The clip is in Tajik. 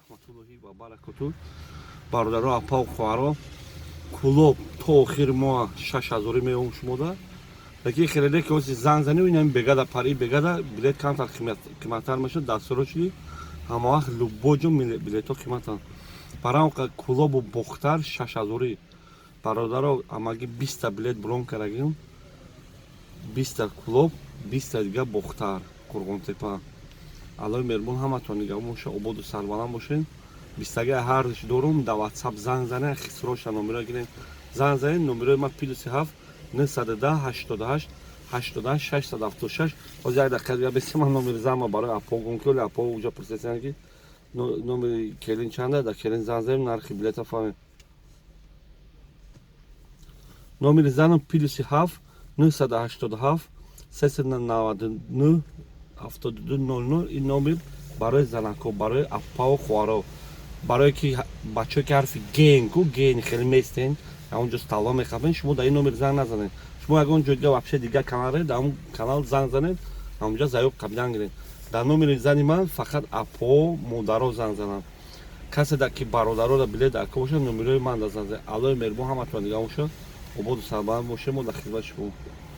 рахматуллоҳи ва баракатуҳ. Бародаро апа хӯаро кулоб то охири моҳ 6000 меом шумода. Лекин хеле ки оси занг зани инам бегада пари бегада билет камтар қиматтар мешуд дастуро шуди ҳама вақт любоҷо билето қиматан. Барам кулобу бохтар 6000. Бародаро амаги 20 билет брон карагим. 20 кулоб, 20 дига бохтар Қурғонтепа. Аллои меҳрубон ҳаматон нигоҳбон боша, ободу сарбаланд бошед. 20 ҳардиш дорум да WhatsApp занг зане хисроша номеро гирем. Занг занед номерои ма +7 910 88 88 676. Ҳозир як дақиқа дига бисем ман номери зама барои апо гум кӯли апо уҷа пурсесен ки номери келин чанда да келин занг занем нархи билета фаҳмем. Номери занам +7 987 399 7200. ин номер барои занако, барои апао хӯаро, барое ки бачаҳое ки ҳарфи ген ку ген хеле местен ҳамонҷо стало мехафен, шумо дар ин номер занг назанед. Шумо ягон ҷойга вообще дига канале дар ҳамон канал занг занед, ҳамонҷо заёб қабидан гиред. Дар номери зани ман фақат апо модаро занг зананд. касе да ки бародаро да билет дака бошад номерои ман да занг занед. Аллои меҳрубон ҳаматон нигоҳ бошад, ободу сарбаланд бошед. Мо дар хизмати шумо.